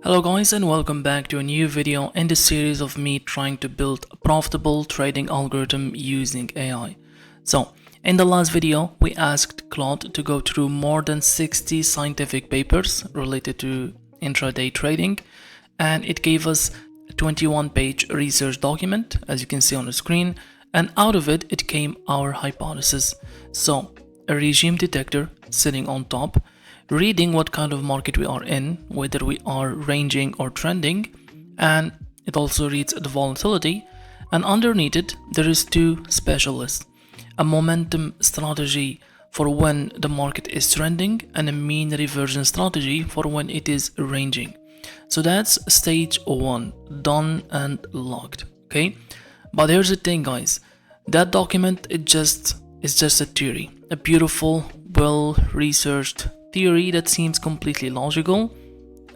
Hello guys, and welcome back to a new video in the series of me trying to build a profitable trading algorithm using AI. So in the last video we asked Claude to go through more than 60 scientific papers related to intraday trading, and it gave us a 21-page research document, as you can see on the screen, and out of it came our hypothesis. So a regime detector sitting on top, reading what kind of market we are in, whether we are ranging or trending, and it also reads the volatility, and underneath it there is two specialists: a momentum strategy for when the market is trending and a mean reversion strategy for when it is ranging. So that's stage 1 done and locked. Okay, but here's the thing guys, that document is just a theory, a beautiful, well researched theory that seems completely logical,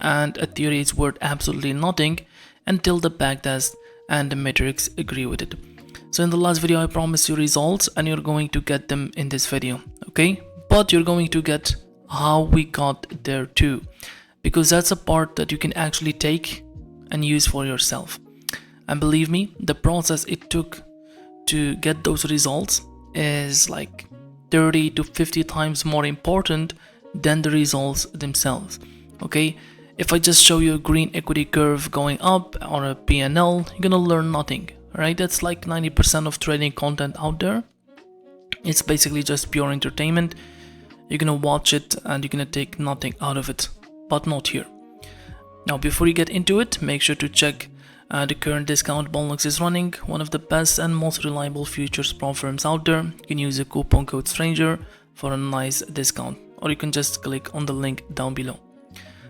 and a theory is worth absolutely nothing until the backtest and the metrics agree with it. So in the last video I promised you results, and you're going to get them in this video, okay? But you're going to get how we got there too, because that's a part that you can actually take and use for yourself. And believe me, the process it took to get those results is like 30 to 50 times more important than the results themselves. Okay, if I just show you a green equity curve going up or a PNL, you're gonna learn nothing, right? That's like 90% of trading content out there. It's basically just pure entertainment. You're gonna watch it and you're gonna take nothing out of it, but not here. Now before you get into it, make sure to check the current discount Bonlux is running, one of the best and most reliable futures prop firms out there. You can use the coupon code STRANGER for a nice discount, or you can just click on the link down below.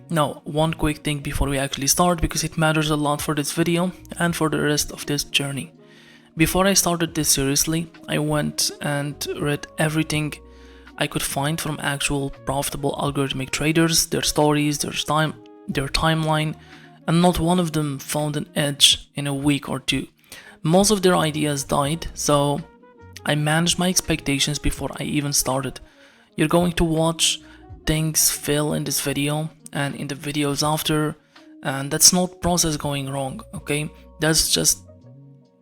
Now, one quick thing before we actually start, because it matters a lot for this video and for the rest of this journey. Before I started this seriously, I went and read everything I could find from actual profitable algorithmic traders, their stories, their timeline, and not one of them found an edge in a week or two. Most of their ideas died, so I managed my expectations before I even started. You're going to watch things fail in this video and in the videos after, and that's not process going wrong, okay? That's just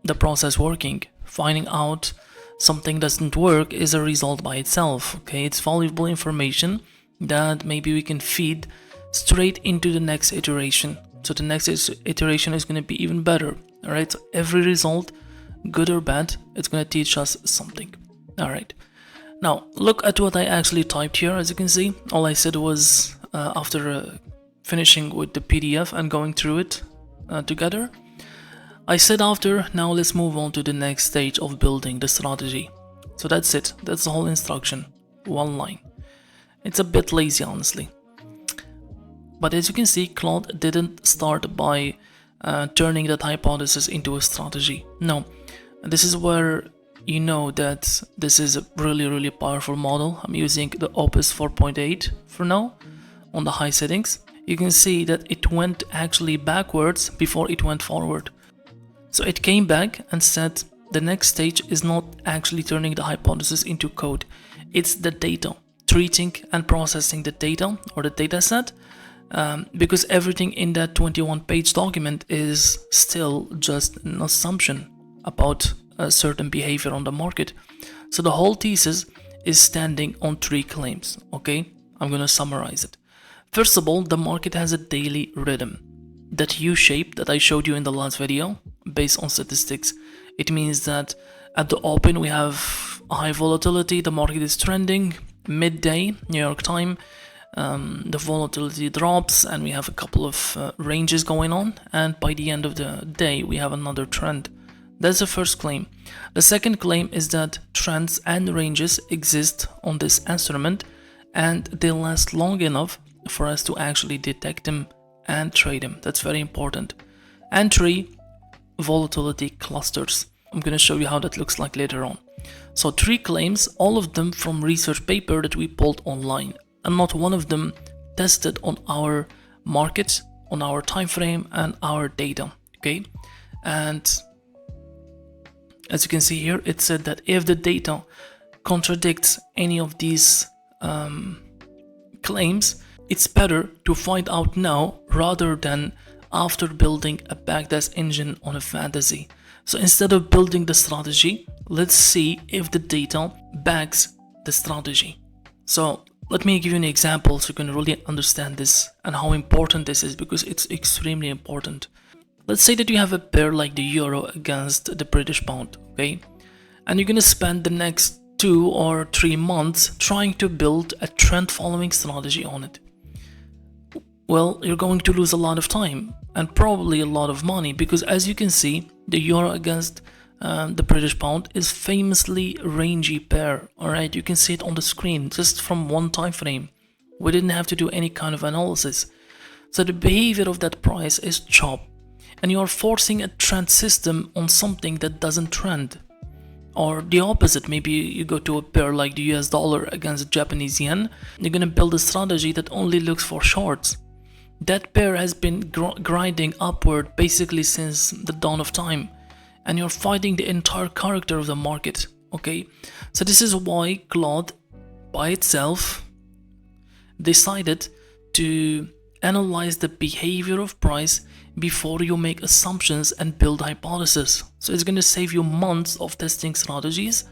the process working. Finding out something doesn't work is a result by itself, okay? It's valuable information that maybe we can feed straight into the next iteration. So the next iteration is going to be even better, all right? So every result, good or bad, it's going to teach us something. All right, now look at what I actually typed here. As you can see, all I said was after finishing with the PDF and going through it together, I said now let's move on to the next stage of building the strategy. So that's it, that's the whole instruction, one line. It's a bit lazy honestly, but as you can see, Claude didn't start by turning that hypothesis into a strategy. No, this is where you know that this is a really powerful model. I'm using the Opus 4.8 for now on the high settings. You can see that it went actually backwards before it went forward. So it came back and said the next stage is not actually turning the hypothesis into code. It's the data, treating and processing the data or the data set, because everything in that 21-page document is still just an assumption about a certain behavior on the market. So the whole thesis is standing on 3 claims, okay? I'm gonna summarize it. First of all, the market has a daily rhythm. That U-shape that I showed you in the last video, based on statistics, it means that at the open we have high volatility, the market is trending. Midday, New York time, the volatility drops and we have a couple of ranges going on, and by the end of the day we have another trend. That's the first claim. The second claim is that trends and ranges exist on this instrument and they last long enough for us to actually detect them and trade them. That's very important. And 3, volatility clusters. I'm going to show you how that looks like later on. So 3 claims, all of them from research paper that we pulled online, and not one of them tested on our market, on our time frame and our data, okay? And as you can see here, it said that if the data contradicts any of these claims, it's better to find out now rather than after building a backtest engine on a fantasy. So instead of building the strategy, let's see if the data backs the strategy. So let me give you an example so you can really understand this and how important this is, because it's extremely important. Let's say that you have a pair like the euro against the British pound, okay? And you're gonna spend the next 2 or 3 months trying to build a trend following strategy on it. Well, you're going to lose a lot of time and probably a lot of money, because as you can see, the euro against the British pound is famously rangy pair. Alright, you can see it on the screen just from one time frame. We didn't have to do any kind of analysis. So the behavior of that price is chop, and you are forcing a trend system on something that doesn't trend. Or the opposite, maybe you go to a pair like the US dollar against the Japanese yen, you're gonna build a strategy that only looks for shorts. That pair has been grinding upward basically since the dawn of time, and you're fighting the entire character of the market, okay? So this is why Claude by itself decided to analyze the behavior of price before you make assumptions and build hypotheses. So it's going to save you months of testing strategies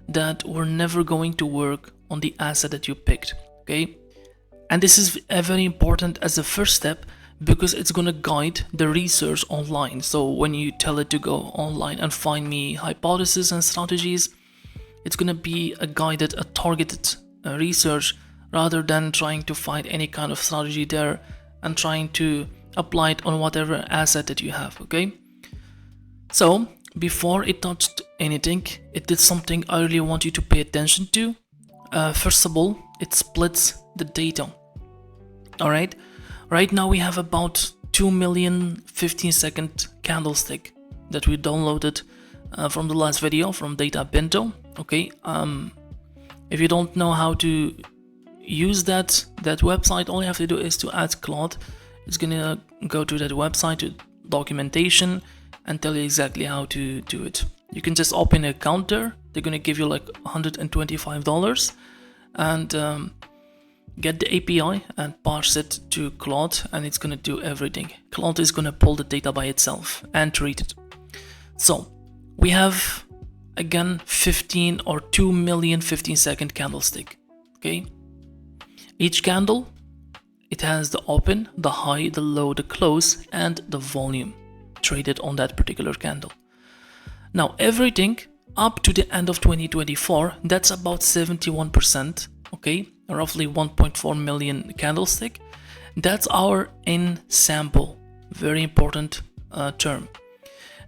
that were never going to work on the asset that you picked, okay? And this is very important as a first step, because it's going to guide the research online. So when you tell it to go online and find me hypotheses and strategies, it's going to be a guided, a targeted research, rather than trying to find any kind of strategy there and trying to apply it on whatever asset that you have, okay? So before it touched anything, it did something I really want you to pay attention to. First of all, it splits the data. All right, right now we have about 2 million 15-second candlestick that we downloaded from the last video from Data Bento. Okay, if you don't know how to use that website, all you have to do is to add Claude. It's gonna go to that website, to documentation, and tell you exactly how to do it. You can just open an account there. They're gonna give you like $125 and get the API and parse it to Claude, and it's gonna do everything. Claude is gonna pull the data by itself and treat it. So we have again 15 or 2 million 15-second candlestick. Okay, each candle, it has the open, the high, the low, the close, and the volume traded on that particular candle. Now everything up to the end of 2024, that's about 71%, okay, roughly 1.4 million candlestick. That's our in sample, very important term.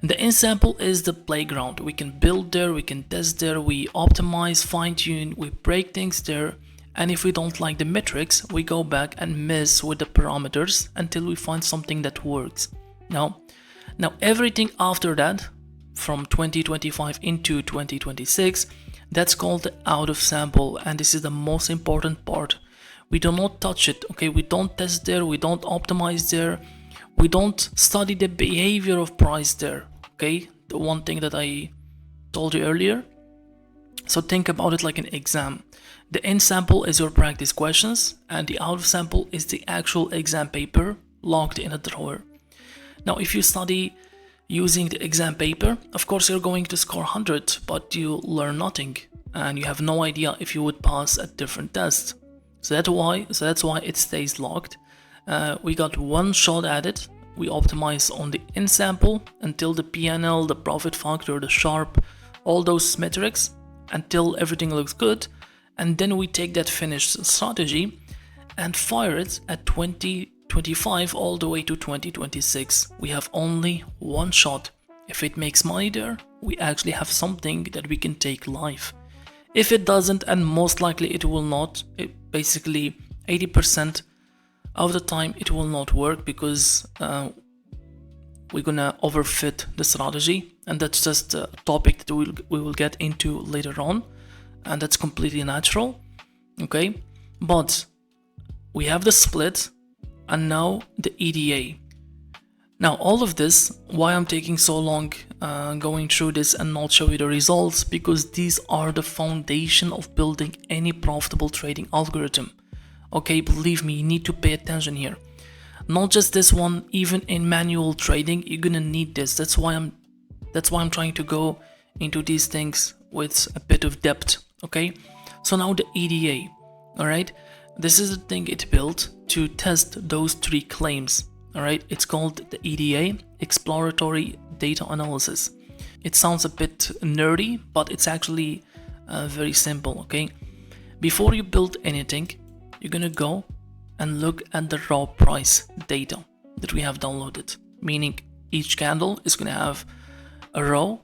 The in sample is the playground. We can build there, we can test there, we optimize, fine tune, we break things there. And if we don't like the metrics, we go back and mess with the parameters until we find something that works. Now everything after that, from 2025 into 2026, that's called the out of sample, and this is the most important part. We do not touch it, okay? We don't test there, we don't optimize there, we don't study the behavior of price there, okay? The one thing that I told you earlier. So think about it like an exam. The in sample is your practice questions, and the out of sample is the actual exam paper locked in a drawer. Now if you study using the exam paper, of course you're going to score 100, but you learn nothing and you have no idea if you would pass a different test. So that's why it stays locked. We got one shot at it. We optimize on the in sample until the PNL, the profit factor, the Sharp, all those metrics, until everything looks good, and then we take that finished strategy and fire it at 2025 all the way to 2026. We have only one shot. If it makes money there, we actually have something that we can take live. If it doesn't, and most likely it will not, basically 80% of the time it will not work, because we're gonna overfit the strategy, and that's just a topic that we will get into later on, and that's completely natural, okay? But we have the split, and now the EDA. Now all of this, why I'm taking so long going through this and not show you the results, because these are the foundation of building any profitable trading algorithm. Okay, believe me, you need to pay attention here. Not just this one, even in manual trading, you're gonna need this. That's why I'm trying to go into these things with a bit of depth. Okay, so now the EDA. All right, this is the thing it built to test those 3 claims. All right, it's called the EDA, Exploratory Data Analysis. It sounds a bit nerdy, but it's actually very simple. Okay, before you build anything, you're gonna go and look at the raw price data that we have downloaded, meaning each candle is gonna have a row.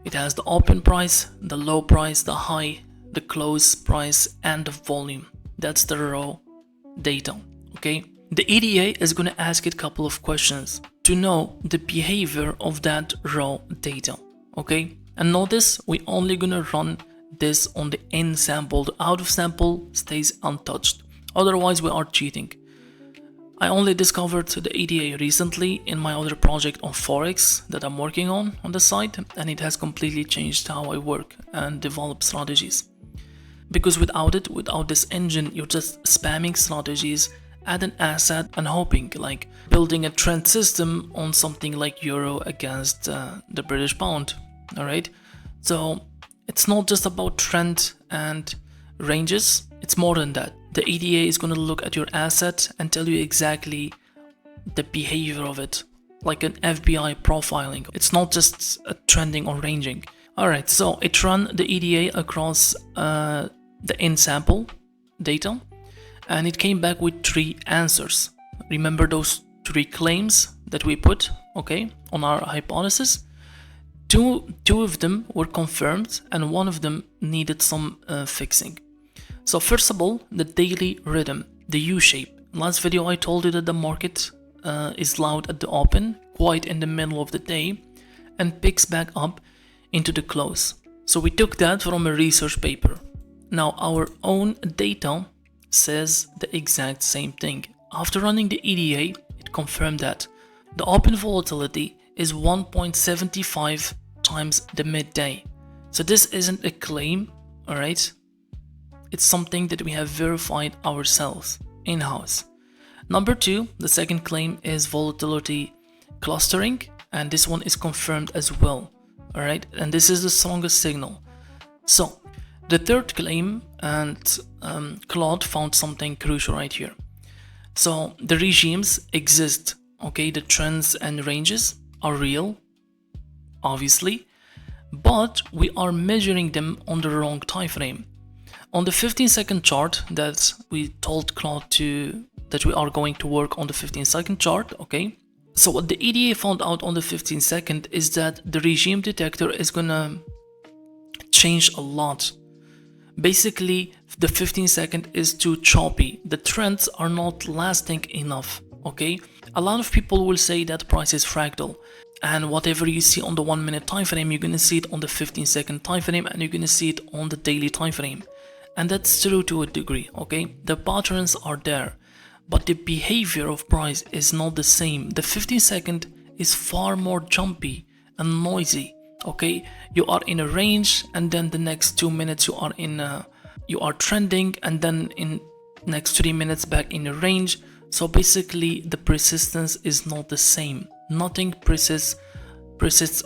It has the open price, the low price, the high, the close price, and the volume. That's the raw data. Okay, the EDA is gonna ask it a couple of questions to know the behavior of that raw data. Okay, and notice we only gonna run this on the in sample. The out of sample stays untouched, otherwise we are cheating. I only discovered the EDA recently in my other project on Forex that I'm working on the side, and it has completely changed how I work and develop strategies. Because without this engine, you're just spamming strategies, add an asset and hoping, like building a trend system on something like euro against the British pound. All right, so it's not just about trend and ranges, it's more than that. The EDA is going to look at your asset and tell you exactly the behavior of it, like an FBI profiling. It's not just a trending or ranging. Alright, so it ran the EDA across the in sample data, and it came back with 3 answers. Remember those 3 claims that we put, okay, on our hypothesis? Two of them were confirmed and one of them needed some fixing. So first of all, the daily rhythm, the U-shape. Last video I told you that the market is loud at the open, quiet in the middle of the day, and picks back up into the close. So we took that from a research paper. Now our own data says the exact same thing. After running the EDA, it confirmed that the open volatility is 1.75 times the midday. So this isn't a claim, alright? It's something that we have verified ourselves in-house. Number 2, the second claim is volatility clustering, and this one is confirmed as well. All right, and this is the strongest signal. So the third claim, and Claude found something crucial right here. So the regimes exist. Okay, the trends and ranges are real, obviously, but we are measuring them on the wrong time frame. On the 15-second chart that we told Claude that we are going to work on the 15-second chart, okay? So what the EDA found out on the 15-second is that the regime detector is gonna change a lot. Basically, the 15-second is too choppy. The trends are not lasting enough, okay? A lot of people will say that price is fractal, and whatever you see on the 1 minute time frame, you're gonna see it on the 15-second time frame, and you're gonna see it on the daily time frame. And that's true to a degree, okay? The patterns are there, but the behavior of price is not the same. The 15-second is far more jumpy and noisy, okay? You are in a range, and then the next 2 minutes you are trending, and then in next 3 minutes back in a range. So basically the persistence is not the same. Nothing persists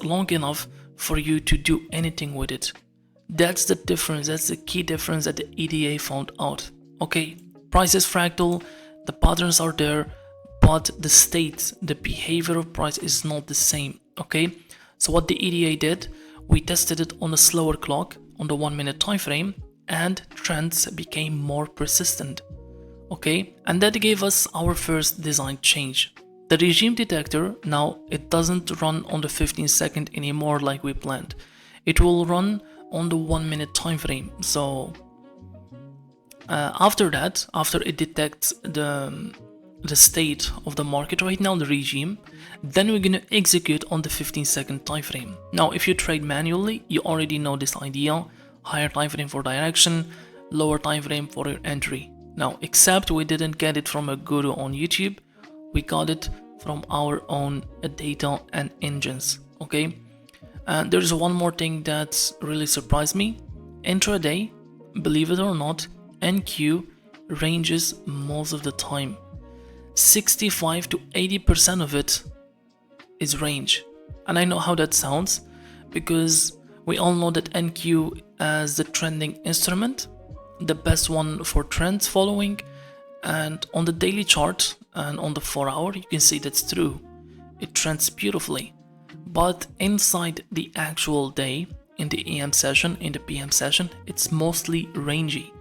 long enough for you to do anything with it. That's the difference, that's the key difference that the EDA found out. Okay, price is fractal, the patterns are there, but the state, the behavior of price is not the same, okay? So what the EDA did, we tested it on a slower clock, on the 1 minute time frame, and trends became more persistent, okay? And that gave us our first design change. The regime detector, now it doesn't run on the 15-second anymore like we planned. It will run on the 1 minute time frame. So after that, after it detects the state of the market right now, the regime, then we're gonna execute on the 15-second time frame. Now if you trade manually, you already know this idea: higher time frame for direction, lower time frame for your entry. Now except we didn't get it from a guru on YouTube, we got it from our own data and engines, okay? And there's one more thing that really surprised me. Intraday, believe it or not, NQ ranges most of the time. 65 to 80% of it is range. And I know how that sounds, because we all know that NQ as the trending instrument, the best one for trends following, and on the daily chart and on the 4-hour you can see that's true. It trends beautifully. But inside the actual day, in the AM session, in the PM session, it's mostly rangy.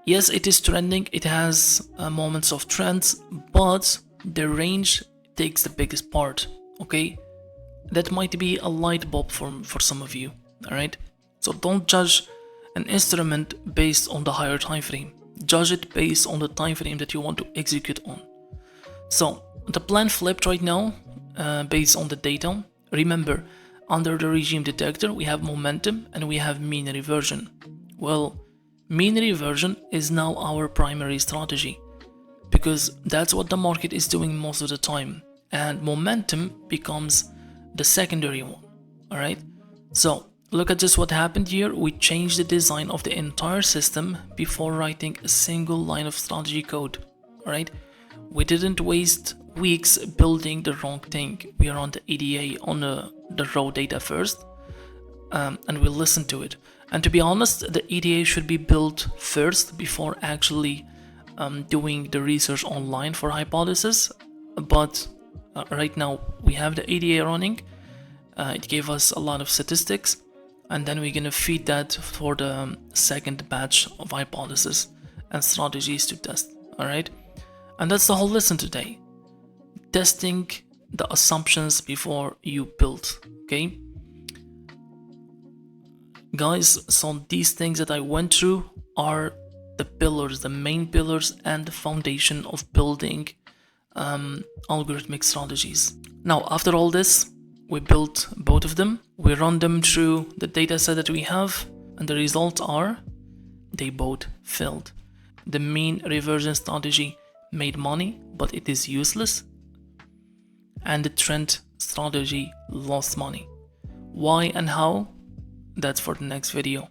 Yes, it is trending, it has moments of trends, but the range takes the biggest part, okay? That might be a light bulb for some of you, alright? So don't judge an instrument based on the higher time frame. Judge it based on the time frame that you want to execute on. So the plan flipped right now based on the data. Remember, under the regime detector we have momentum and we have mean reversion. Well, mean reversion is now our primary strategy, because that's what the market is doing most of the time, and momentum becomes the secondary one. Alright, so look at just what happened here. We changed the design of the entire system before writing a single line of strategy code. Alright, we didn't waste weeks building the wrong thing. We are on the EDA, on the raw data first, and we listen to it. And to be honest, the EDA should be built first before actually doing the research online for hypothesis. But right now we have the EDA running. It gave us a lot of statistics, and then we're gonna feed that for the second batch of hypothesis and strategies to test. Alright, and that's the whole lesson today. Testing the assumptions before you build. Okay guys, so these things that I went through are the pillars, the main pillars and the foundation of building algorithmic strategies. Now after all this, we built both of them, we run them through the data set that we have, and the results are they both failed. The mean reversion strategy made money, but it is useless, and the trend strategy lost money. Why and how? That's for the next video.